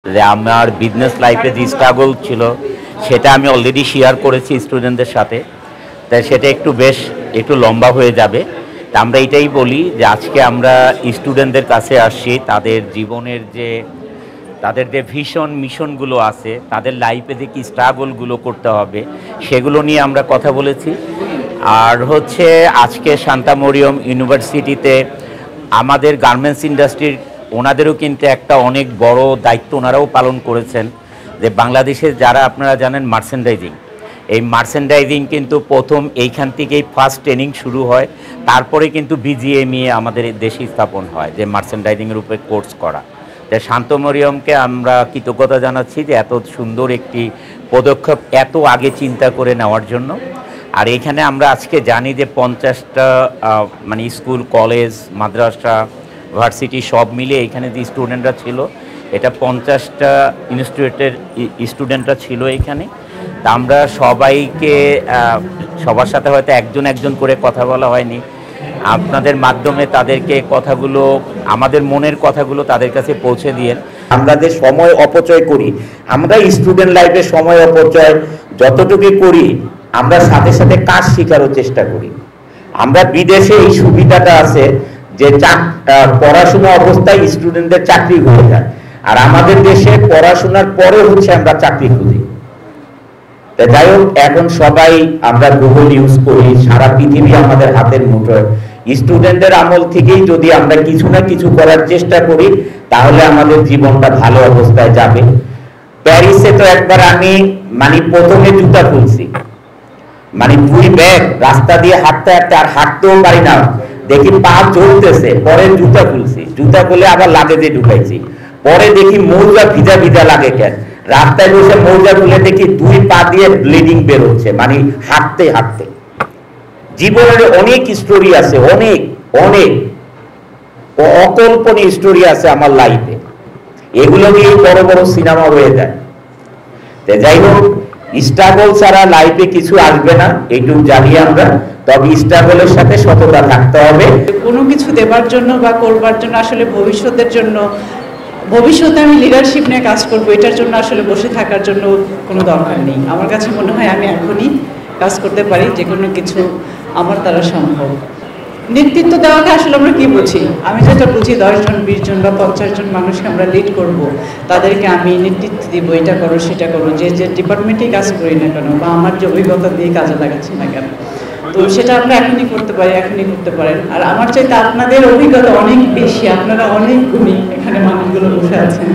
যে আমার বিজনেস লাইফে যে স্ট্রাগল ছিল সেটা আমি অলরেডি শেয়ার করেছি স্টুডেন্টদের সাথে, তাই সেটা একটু লম্বা হয়ে যাবে। তা আমরা এটাই বলি যে আজকে আমরা স্টুডেন্টদের কাছে আসছি, তাদের যে ভিশন মিশনগুলো আছে, তাদের লাইফে যে কী স্ট্রাগলগুলো করতে হবে সেগুলো নিয়ে আমরা কথা বলেছি। আর হচ্ছে আজকে শান্তা মরিয়ম ইউনিভার্সিটিতে আমাদের গার্মেন্টস ইন্ডাস্ট্রির ওনাদেরও কিন্তু একটা অনেক বড় দায়িত্ব ওনারাও পালন করেছেন, যে বাংলাদেশের যারা আপনারা জানেন মার্চেন্ডাইজিং, এই মার্চেন্ডাইজিং কিন্তু প্রথম এইখান থেকেই ফার্স্ট ট্রেনিং শুরু হয়, তারপরে কিন্তু বিজিএমইএ আমাদের দেশে স্থাপন হয় যে মার্চেন্ডাইজিংয়ের উপরে কোর্স করা। তাই শান্ত মরিয়মকে আমরা কৃতজ্ঞতা জানাচ্ছি যে এত সুন্দর একটি পদক্ষেপ এত আগে চিন্তা করে নেওয়ার জন্য। আর এখানে আমরা আজকে জানি যে 50টা মানে স্কুল, কলেজ, মাদ্রাসা, ভার্সিটি সব মিলে এখানে যে স্টুডেন্টরা ছিল, এটা 50টা ইনস্টিটিউটের স্টুডেন্টরা ছিল এখানে। তা আমরা সবাইকে সবার সাথে হয়তো একজন করে কথা বলা হয়নি, আপনাদের মাধ্যমে তাদেরকে কথাগুলো, আমাদের মনের কথাগুলো তাদের কাছে পৌঁছে দিয়ে আমরা যে সময় অপচয় করি, আমরা স্টুডেন্ট লাইফে সময় অপচয় যতটুকু করি, আমরা সাথে সাথে কাজ শেখারও চেষ্টা করি। আমরা বিদেশে এই সুবিধাটা আছে যে পড়াশোনা অবস্থায় স্টুডেন্টদের চাকরি হয়ে যায়, আর আমাদের দেশে পড়াশোনার পরে হচ্ছে আমরা চাকরি খুঁজি। যাই হোক, এখন সবাই আমরা গুগল ইউজ করি, সারা পৃথিবী আমাদের হাতের মুঠোয়। স্টুডেন্টদের আমল থেকেই যদি আমরা কিছু না কিছু করার চেষ্টা করি, তাহলে আমাদের জীবনটা ভালো অবস্থায় যাবে। প্যারিসে তো একবার আমি প্রথমে জুতা খুলছি, 2 ব্যাগ রাস্তা দিয়ে হাঁটতে হাঁটতে আর হাঁটতেও পারি না, দেখি পা জ্বলতেছে, পরে জুতা খুলছি, জুতা খুলে আবার লাগেজে ঢুকাইছি, পরে দেখি মৌজা ভিজা ভিজা লাগে কেন, রাস্তায় বসে মৌজা খুলে দেখি 2 পা দিয়ে ব্লিডিং বের হচ্ছে, হাঁটতে হাঁটতে। জীবনের অনেক স্টোরি আছে, অনেক অনেক অকল্পনীয় স্টোরি আছে আমার লাইফে, এগুলো নিয়ে বড় বড় সিনেমা হয়ে যায়। যাই হোক, স্ট্রাগল ছাড়া লাইফে কিছু আসবে না, এইটুকু জানি আমরা। তবে স্ট্রাগলের সাথে সততা থাকতে হবে। কোনো কিছু দেবার জন্য বা করবার জন্য আসলে ভবিষ্যতে আমি লিডারশিপ নিয়ে কাজ করব, এটার জন্য আসলে বসে থাকার জন্য কোনো দরকার নেই। আমার কাছে মনে হয় আমি এখনই কাজ করতে পারি, যে কোনো কিছু আমার দ্বারা সম্ভব। নেতৃত্ব দেওয়াকে আসলে আমরা কি বুঝি? আমি যেটা বুঝি, 10 জন 20 জন বা 50 জন মানুষকে আমরা লিড করব, তাদেরকে আমি নেতৃত্ব দিব, এটা করো সেটা করো, যে ডিপার্টমেন্টেই কাজ করি না কেন বা আমার যে অভিজ্ঞতা দিয়ে কাজে লাগাচ্ছি না কেন, তো সেটা আমরা এখনই করতে পারেন। আর আমার চাইতে আপনাদের অভিজ্ঞতা অনেক বেশি, আপনারা অনেক গুণী, এখানে মানুষগুলো বসে আছেন।